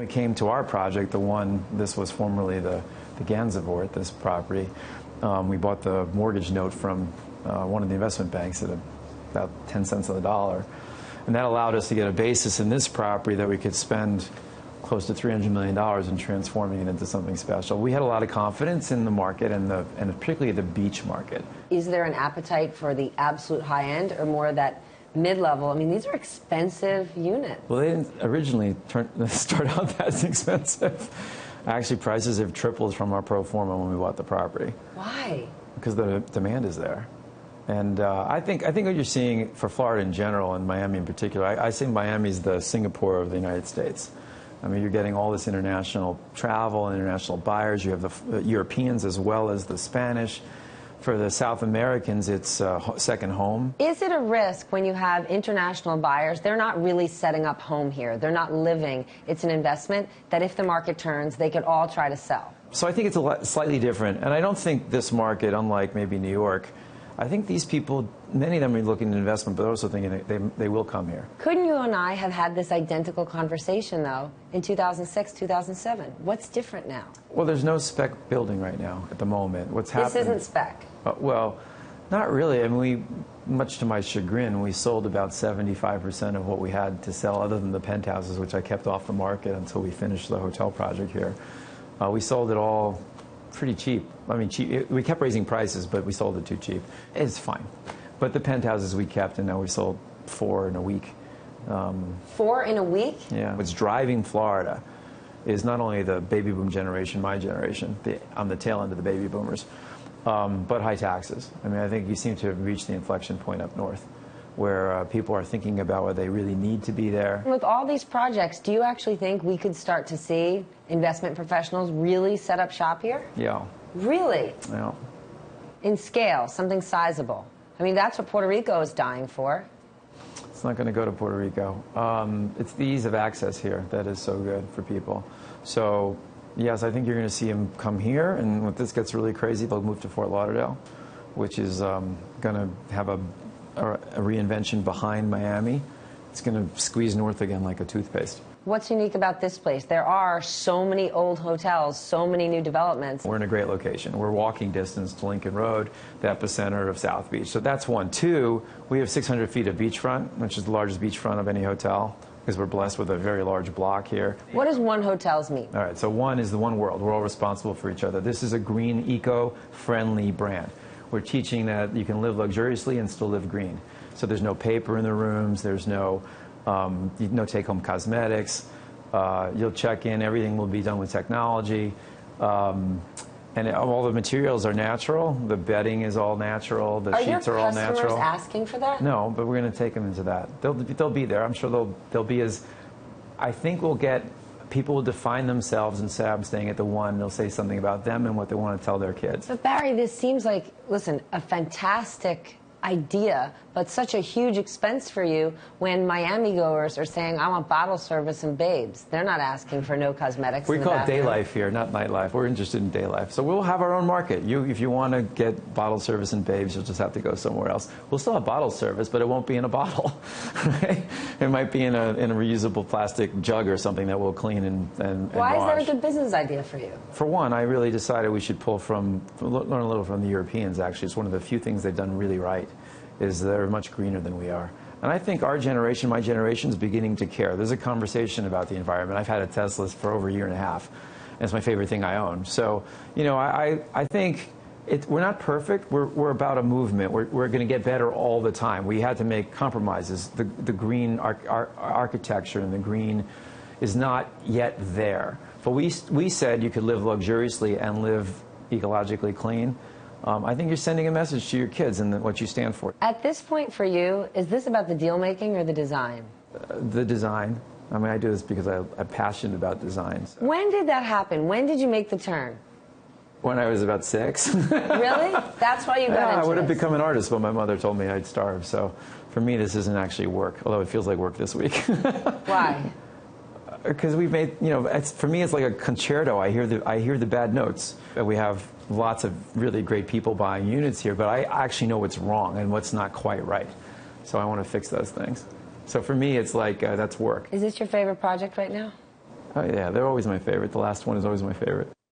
We came to our project, this was formerly the Gansevoort, this property. We bought the mortgage note from one of the investment banks at about 10 cents on the dollar. And that allowed us to get a basis in this property that we could spend close to $300 million in transforming it into something special. We had a lot of confidence in the market and particularly the beach market. Is there an appetite for the absolute high end or more of that mid-level? I mean, these are expensive units. Well, they didn't originally start out that expensive. Actually, prices have tripled from our pro forma when we bought the property. Why? Because the demand is there. And I think what you're seeing for Florida in general and Miami in particular, I say Miami's the Singapore of the United States. I mean, you're getting all this international travel, international buyers. You have the Europeans as well as the Spanish. For the South Americans, it's second home. Is it a risk when you have international buyers? They're not really setting up home here. They're not living. It's an investment that if the market turns, they could all try to sell. So I think it's slightly different. And I don't think this market, unlike maybe New York, I think these people, many of them are looking at investment, but also thinking they will come here. Couldn't you and I have had this identical conversation, though, in 2006, 2007? What's different now? Well, there's no spec building right now at the moment. What's happening? This isn't spec. Well, not really. I mean, much to my chagrin, we sold about 75% of what we had to sell, other than the penthouses, which I kept off the market until we finished the hotel project here. We sold it all pretty cheap. I mean, cheap. We kept raising prices, but we sold it too cheap. It's fine. But the penthouses we kept, and now we sold 4 in a week. 4 in a week? Yeah. What's driving Florida is not only the baby boom generation, my generation, on the tail end of the baby boomers, but high taxes. I mean, I think you seem to have reached the inflection point up north, where people are thinking about whether they really need to be there. With all these projects, do you actually think we could start to see investment professionals really set up shop here? Yeah. Really? Yeah. In scale, something sizable. I mean, that's what Puerto Rico is dying for. It's not going to go to Puerto Rico. It's the ease of access here that is so good for people. So, yes, I think you're going to see them come here, and when this gets really crazy, they'll move to Fort Lauderdale, which is going to have a reinvention behind Miami. It's going to squeeze north again like a toothpaste. What's unique about this place? There are so many old hotels, so many new developments. We're in a great location. We're walking distance to Lincoln Road, the epicenter of South Beach. So that's one. Two, we have 600 feet of beachfront, which is the largest beachfront of any hotel, because we're blessed with a very large block here. What does one hotels mean? All right, so one is the one world. We're all responsible for each other. This is a green, eco-friendly brand. We're teaching that you can live luxuriously and still live green. So there's no paper in the rooms. There's no take-home cosmetics. You'll check in. Everything will be done with technology. And all the materials are natural. The bedding is all natural. The sheets are all natural. Are your customers asking for that? No, but we're going to take them into that. They'll be there. I'm sure they'll be as... I think we'll get... People will define themselves and say, I'm staying at the one. They'll say something about them and what they want to tell their kids. But Barry, this seems like, listen, a fantastic idea, but such a huge expense for you when Miami goers are saying, I want bottle service and babes. They're not asking for no cosmetics. We call it day life here, not nightlife. We're interested in day life. So we'll have our own market. If you want to get bottle service and babes, you'll just have to go somewhere else. We'll still have bottle service, but it won't be in a bottle. Right? It might be in a reusable plastic jug or something that we'll clean and Why wash. is that a good business idea for you? For one, I really decided we should learn a little from the Europeans, actually. It's one of the few things they've done really right, is they're much greener than we are. And I think our generation, my generation, is beginning to care. There's a conversation about the environment. I've had a Tesla for over a year and a half, and it's my favorite thing I own. So, you know, I think we're not perfect. We're about a movement. We're going to get better all the time. We had to make compromises. The green architecture and the green is not yet there. But we said you could live luxuriously and live ecologically clean. I think you're sending a message to your kids and what you stand for. At this point for you, is this about the deal making or the design? The design. I mean, I do this because I'm passionate about design. So. When did that happen? When did you make the turn? When I was about 6. Really? That's why you got into I would have this. become an artist, but my mother told me I'd starve. So for me, this isn't actually work, although it feels like work this week. Why? Because we've made, you know, for me it's like a concerto. I hear the bad notes. We have lots of really great people buying units here, but I actually know what's wrong and what's not quite right. So I want to fix those things. So for me, it's like that's work. Is this your favorite project right now? Oh yeah, they're always my favorite. The last one is always my favorite.